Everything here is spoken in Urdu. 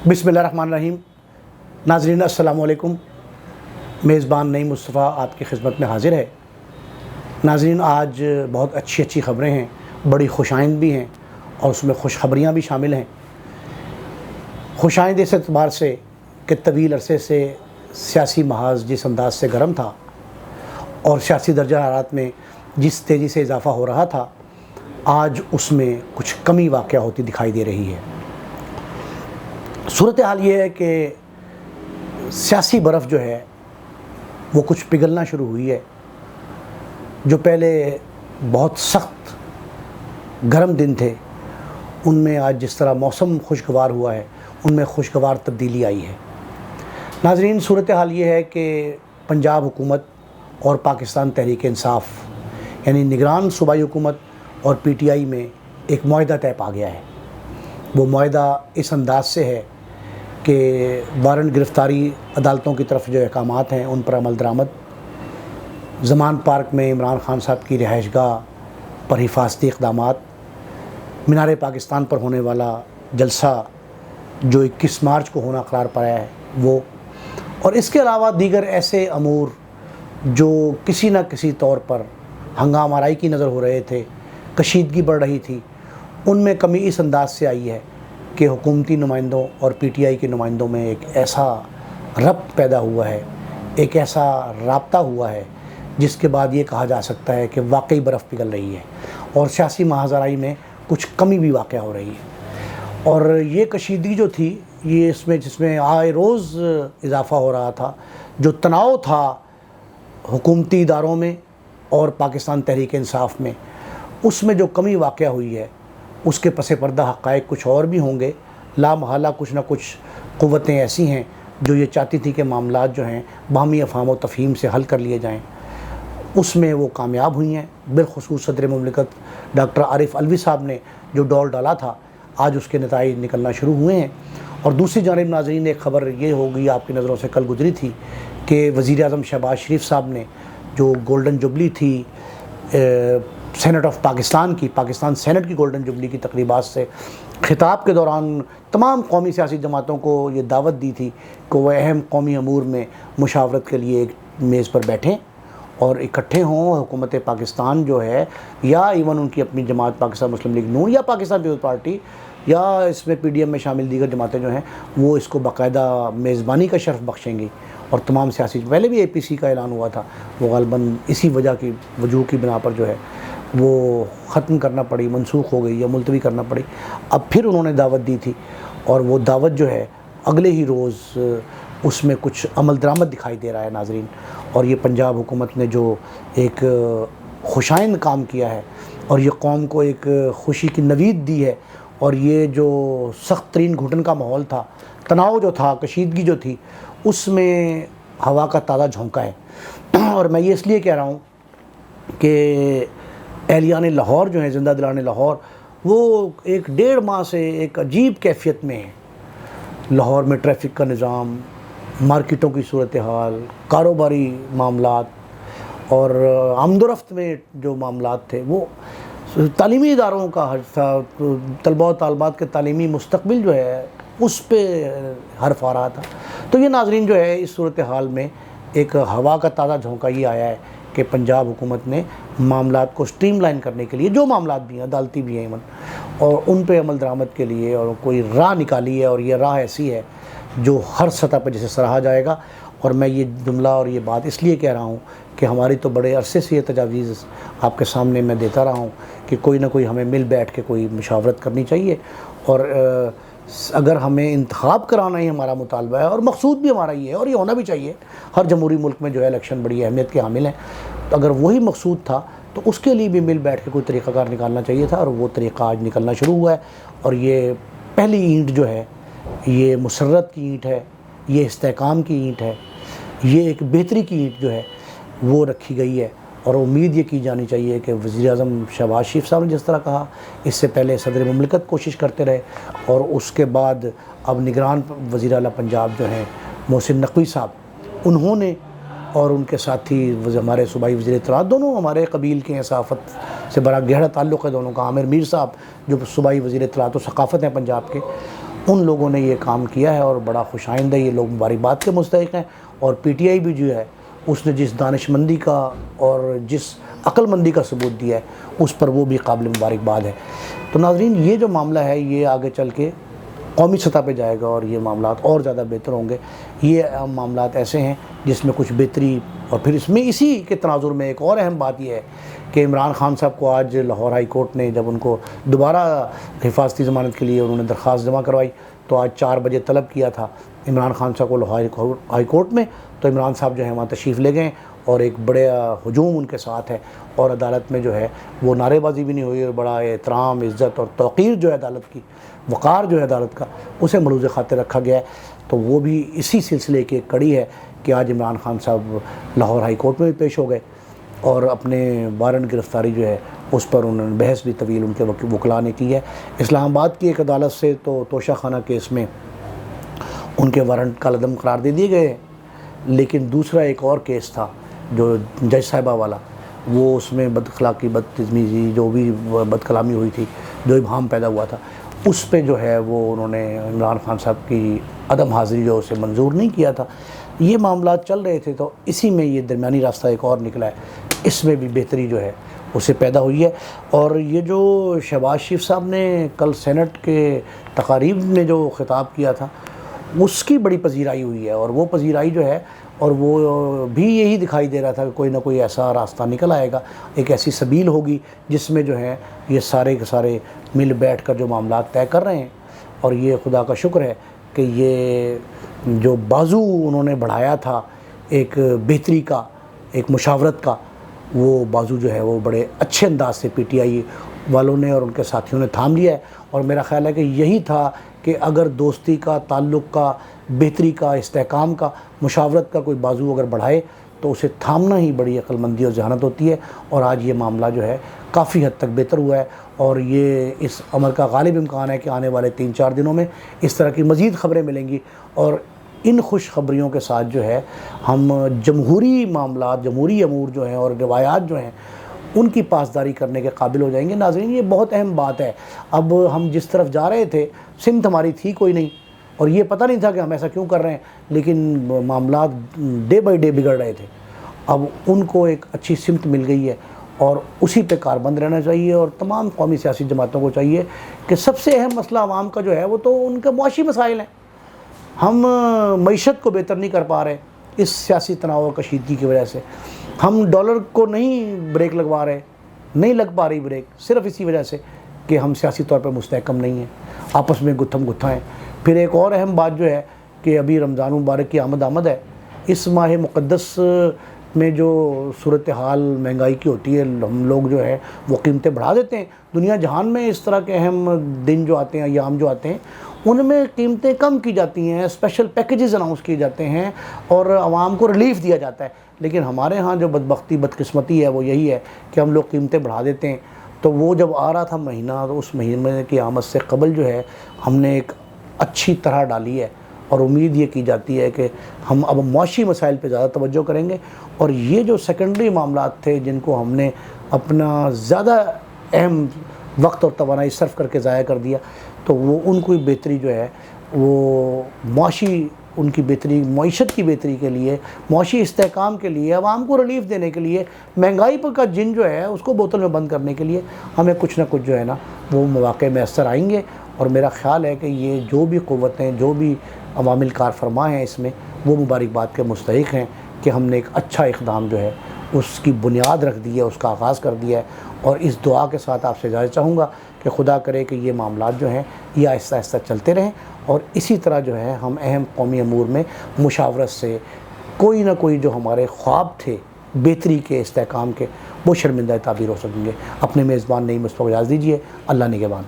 بسم اللہ الرحمن الرحیم۔ ناظرین السلام علیکم۔ میزبان نعیم مصطفیٰ آپ کی خدمت میں حاضر ہے۔ ناظرین، آج بہت اچھی خبریں ہیں، بڑی خوش آئند بھی ہیں اور اس میں خوشخبریاں بھی شامل ہیں۔ خوش آئند اس اعتبار سے کہ طویل عرصے سے سیاسی محاذ جس انداز سے گرم تھا اور سیاسی درجہ حرارت میں جس تیزی سے اضافہ ہو رہا تھا، آج اس میں کچھ کمی واقع ہوتی دکھائی دے رہی ہے۔ صورتحال یہ ہے کہ سیاسی برف جو ہے وہ کچھ پگھلنا شروع ہوئی ہے۔ جو پہلے بہت سخت گرم دن تھے، ان میں آج جس طرح موسم خوشگوار ہوا ہے، ان میں خوشگوار تبدیلی آئی ہے۔ ناظرین، صورتحال یہ ہے کہ پنجاب حکومت اور پاکستان تحریک انصاف یعنی نگران صوبائی حکومت اور پی ٹی آئی میں ایک معاہدہ طے پا گیا ہے۔ وہ معاہدہ اس انداز سے ہے کہ وارنٹ گرفتاری عدالتوں کی طرف جو احکامات ہیں ان پر عمل درآمد، زمان پارک میں عمران خان صاحب کی رہائش گاہ پر حفاظتی اقدامات، مینار پاکستان پر ہونے والا جلسہ جو 21 مارچ کو ہونا قرار پایا ہے وہ، اور اس کے علاوہ دیگر ایسے امور جو کسی نہ کسی طور پر ہنگام آرائی کی نظر ہو رہے تھے، کشیدگی بڑھ رہی تھی، ان میں کمی اس انداز سے آئی ہے کہ حکومتی نمائندوں اور پی ٹی آئی کے نمائندوں میں ایک ایسا ربط پیدا ہوا ہے، ایک ایسا رابطہ ہوا ہے جس کے بعد یہ کہا جا سکتا ہے کہ واقعی برف پگھل رہی ہے اور سیاسی محاذ آرائی میں کچھ کمی بھی واقع ہو رہی ہے۔ اور یہ کشیدگی جو تھی، یہ جس میں آئے روز اضافہ ہو رہا تھا، جو تناؤ تھا حکومتی اداروں میں اور پاکستان تحریک انصاف میں، اس میں جو کمی واقع ہوئی ہے اس کے پس پردہ حقائق کچھ اور بھی ہوں گے۔ لا محالہ کچھ نہ کچھ قوتیں ایسی ہیں جو یہ چاہتی تھی کہ معاملات جو ہیں باہمی افہام و تفہیم سے حل کر لیے جائیں، اس میں وہ کامیاب ہوئی ہیں۔ بالخصوص صدر مملکت ڈاکٹر عارف علوی صاحب نے جو ڈول ڈالا تھا، آج اس کے نتائج نکلنا شروع ہوئے ہیں۔ اور دوسری جانب ناظرین، ایک خبر یہ ہوگی آپ کی نظروں سے کل گزری تھی کہ وزیر اعظم شہباز شریف صاحب نے جو گولڈن جبلی تھی سینٹ آف پاکستان کی، پاکستان سینٹ کی گولڈن جبلی کی تقریبات سے خطاب کے دوران تمام قومی سیاسی جماعتوں کو یہ دعوت دی تھی کہ وہ اہم قومی امور میں مشاورت کے لیے ایک میز پر بیٹھیں اور اکٹھے ہوں۔ حکومت پاکستان جو ہے یا ایون ان کی اپنی جماعت پاکستان مسلم لیگ نون یا پاکستان پیپلز پارٹی یا اس میں پی ڈی ایم میں شامل دیگر جماعتیں جو ہیں، وہ اس کو باقاعدہ میزبانی کا شرف بخشیں گی۔ اور تمام سیاسی، پہلے بھی اے پی سی کا اعلان ہوا تھا، وہ غالباً اسی وجوہ کی بنا پر جو ہے وہ ختم کرنا پڑی، منسوخ ہو گئی یا ملتوی کرنا پڑی۔ اب پھر انہوں نے دعوت دی تھی اور وہ دعوت جو ہے اگلے ہی روز اس میں کچھ عمل درآمد دکھائی دے رہا ہے ناظرین۔ اور یہ پنجاب حکومت نے جو ایک خوشائند کام کیا ہے اور یہ قوم کو ایک خوشی کی نوید دی ہے، اور یہ جو سخت ترین گھٹن کا ماحول تھا، تناؤ جو تھا، کشیدگی جو تھی، اس میں ہوا کا تازہ جھونکا ہے۔ اور میں یہ اس لیے کہہ رہا ہوں کہ اہلیان لاہور جو ہیں، زندہ دلان لاہور، وہ ایک 1.5 ماہ سے ایک عجیب کیفیت میں ہیں۔ لاہور میں ٹریفک کا نظام، مارکیٹوں کی صورتحال، کاروباری معاملات اور آمد و رفت میں جو معاملات تھے، وہ تعلیمی اداروں کا طلباء و طالبات کے تعلیمی مستقبل جو ہے اس پہ حرف آ رہا تھا۔ تو یہ ناظرین جو ہے اس صورتحال میں ایک ہوا کا تازہ جھونکا یہ آیا ہے کہ پنجاب حکومت نے معاملات کو سٹریم لائن کرنے کے لیے، جو معاملات بھی ہیں، عدالتی بھی ہیں ایون، اور ان پہ عمل درآمد کے لیے اور کوئی راہ نکالی ہے، اور یہ راہ ایسی ہے جو ہر سطح پہ جسے سراہا جائے گا۔ اور میں یہ جملہ اور یہ بات اس لیے کہہ رہا ہوں کہ ہماری تو بڑے عرصے سے یہ تجاویز آپ کے سامنے میں دیتا رہا ہوں کہ کوئی نہ کوئی ہمیں مل بیٹھ کے کوئی مشاورت کرنی چاہیے، اور اگر ہمیں انتخاب کرانا ہی ہمارا مطالبہ ہے اور مقصود بھی ہمارا یہ ہے، اور یہ ہونا بھی چاہیے، ہر جمہوری ملک میں جو ہے الیکشن بڑی اہمیت کے حامل ہیں، تو اگر وہی مقصود تھا تو اس کے لیے بھی مل بیٹھ کے کوئی طریقہ کار نکالنا چاہیے تھا، اور وہ طریقہ آج نکلنا شروع ہوا ہے۔ اور یہ پہلی اینٹ جو ہے، یہ مسرت کی اینٹ ہے، یہ استحکام کی اینٹ ہے، یہ ایک بہتری کی اینٹ جو ہے وہ رکھی گئی ہے۔ اور امید یہ کی جانی چاہیے کہ وزیر اعظم شہباز شریف صاحب نے جس طرح کہا، اس سے پہلے صدر مملکت کوشش کرتے رہے، اور اس کے بعد اب نگران وزیر اعلیٰ پنجاب جو ہیں محسن نقوی صاحب، انہوں نے اور ان کے ساتھی ہمارے صوبائی وزیر اطلاعات، دونوں ہمارے قبیل کے ہیں، صحافت سے بڑا گہرا تعلق ہے دونوں کا، عامر میر صاحب جو صوبائی وزیر اطلاعات و ثقافت ہیں پنجاب کے، ان لوگوں نے یہ کام کیا ہے اور بڑا خوش آئند ہے، یہ لوگ مبارکباد کے مستحق ہیں۔ اور پی ٹی آئی بھی جو ہے اس نے جس دانش مندی کا اور جس عقل مندی کا ثبوت دیا ہے اس پر وہ بھی قابل مبارکباد ہے۔ تو ناظرین، یہ جو معاملہ ہے یہ آگے چل کے قومی سطح پہ جائے گا اور یہ معاملات اور زیادہ بہتر ہوں گے۔ یہ معاملات ایسے ہیں جس میں کچھ بہتری، اور پھر اس میں اسی کے تناظر میں ایک اور اہم بات یہ ہے کہ عمران خان صاحب کو آج لاہور ہائی کورٹ نے جب ان کو دوبارہ حفاظتی ضمانت کے لیے انہوں نے درخواست جمع کروائی تو آج 4 بجے طلب کیا تھا عمران خان صاحب کو لاہور ہائی کورٹ میں، تو عمران صاحب جو ہے وہاں تشریف لے گئے اور ایک بڑے ہجوم ان کے ساتھ ہے، اور عدالت میں جو ہے وہ نعرے بازی بھی نہیں ہوئی، اور بڑا احترام، عزت اور توقیر جو ہے عدالت کی، وقار جو ہے عدالت کا، اسے ملوز خاطر رکھا گیا ہے۔ تو وہ بھی اسی سلسلے کی ایک کڑی ہے کہ آج عمران خان صاحب لاہور ہائی کورٹ میں بھی پیش ہو گئے اور اپنے وارنٹ گرفتاری جو ہے اس پر انہوں نے بحث بھی طویل ان کے وکلاء نے کی ہے۔ اسلام آباد کی ایک عدالت سے تو توشہ خانہ کیس میں ان کے وارنٹ کالعدم قرار دے دیے گئے، لیکن دوسرا ایک اور کیس تھا جو جج صاحبہ والا، وہ اس میں بد اخلاقی، بدتمیزی، جو بھی بد کلامی ہوئی تھی، جو ابہام پیدا ہوا تھا، اس پہ جو ہے وہ انہوں نے عمران خان صاحب کی عدم حاضری جو اسے منظور نہیں کیا تھا۔ یہ معاملات چل رہے تھے تو اسی میں یہ درمیانی راستہ ایک اور نکلا ہے، اس میں بھی بہتری جو ہے اسے پیدا ہوئی ہے۔ اور یہ جو شہباز شریف صاحب نے کل سینٹ کے تقاریب میں جو خطاب کیا تھا اس کی بڑی پذیرائی ہوئی ہے، اور وہ پذیرائی جو ہے اور وہ بھی یہی دکھائی دے رہا تھا کہ کوئی نہ کوئی ایسا راستہ نکل آئے گا، ایک ایسی سبیل ہوگی جس میں جو ہے یہ سارے کے سارے مل بیٹھ کر جو معاملات طے کر رہے ہیں۔ اور یہ خدا کا شکر ہے کہ یہ جو بازو انہوں نے بڑھایا تھا ایک بہتری کا، ایک مشاورت کا، وہ بازو جو ہے وہ بڑے اچھے انداز سے پی ٹی آئی والوں نے اور ان کے ساتھیوں نے تھام لیا ہے۔ اور میرا خیال ہے کہ یہی تھا کہ اگر دوستی کا، تعلق کا، بہتری کا، استحکام کا، مشاورت کا کوئی بازو اگر بڑھائے تو اسے تھامنا ہی بڑی عقل مندی اور ذہانت ہوتی ہے۔ اور آج یہ معاملہ جو ہے کافی حد تک بہتر ہوا ہے، اور یہ اس امر کا غالب امکان ہے کہ آنے والے 3-4 دنوں میں اس طرح کی مزید خبریں ملیں گی، اور ان خوش خبریوں کے ساتھ جو ہے ہم جمہوری معاملات، جمہوری امور جو ہیں اور روایات جو ہیں ان کی پاسداری کرنے کے قابل ہو جائیں گے۔ ناظرین، یہ بہت اہم بات ہے۔ اب ہم جس طرف جا رہے تھے سمت ہماری تھی کوئی نہیں، اور یہ پتہ نہیں تھا کہ ہم ایسا کیوں کر رہے ہیں، لیکن معاملات ڈے بائی ڈے بگڑ رہے تھے۔ اب ان کو ایک اچھی سمت مل گئی ہے اور اسی پہ کاربند رہنا چاہیے، اور تمام قومی سیاسی جماعتوں کو چاہیے کہ سب سے اہم مسئلہ عوام کا جو ہے وہ تو ان کے معاشی مسائل ہیں۔ ہم معیشت کو بہتر نہیں کر پا رہے اس سیاسی تناؤ اور کشیدگی کی وجہ سے، ہم ڈالر کو نہیں بریک لگوا رہے، نہیں لگ پا رہی بریک، صرف اسی وجہ سے کہ ہم سیاسی طور پر مستحکم نہیں ہیں، آپس میں گتھم گتھا ہیں۔ پھر ایک اور اہم بات جو ہے کہ ابھی رمضان مبارک کی آمد ہے، اس ماہ مقدس میں جو صورتحال مہنگائی کی ہوتی ہے، ہم لوگ جو ہے وہ قیمتیں بڑھا دیتے ہیں۔ دنیا جہان میں اس طرح کے اہم دن جو آتے ہیں، ایام جو آتے ہیں، ان میں قیمتیں کم کی جاتی ہیں، اسپیشل پیکیجز اناؤنس کیے جاتے ہیں اور عوام کو ریلیف دیا جاتا ہے۔ لیکن ہمارے ہاں جو بدبختی، بدقسمتی ہے وہ یہی ہے کہ ہم لوگ قیمتیں بڑھا دیتے ہیں۔ تو وہ جب آ رہا تھا مہینہ، تو اس مہینے کی آمد سے قبل جو ہے ہم نے ایک اچھی طرح ڈالی ہے، اور امید یہ کی جاتی ہے کہ ہم اب معاشی مسائل پہ زیادہ توجہ کریں گے، اور یہ جو سیکنڈری معاملات تھے جن کو ہم نے اپنا زیادہ اہم وقت اور توانائی صرف کر کے ضائع کر دیا، تو وہ ان کی بہتری جو ہے وہ معاشی، ان کی بہتری، معیشت کی بہتری کے لیے، معاشی استحکام کے لیے، عوام کو ریلیف دینے کے لیے، مہنگائی پر کا جن جو ہے اس کو بوتل میں بند کرنے کے لیے ہمیں کچھ نہ کچھ جو ہے نا وہ مواقع میسر آئیں گے۔ اور میرا خیال ہے کہ یہ جو بھی قوتیں، جو بھی عوامل کار فرما ہیں اس میں، وہ مبارکباد کے مستحق ہیں کہ ہم نے ایک اچھا اقدام جو ہے اس کی بنیاد رکھ دی ہے، اس کا آغاز کر دیا ہے۔ اور اس دعا کے ساتھ آپ سے اجازت چاہوں گا کہ خدا کرے کہ یہ معاملات جو ہیں یہ آہستہ آہستہ چلتے رہیں، اور اسی طرح جو ہے ہم اہم قومی امور میں مشاورت سے کوئی نہ کوئی جو ہمارے خواب تھے بہتری کے، استحکام کے، وہ شرمندہ تعبیر ہو سکیں گے۔ اپنے میزبان نعیم مصطفیٰ کو اجازت دیجیے۔ اللہ نگہبان۔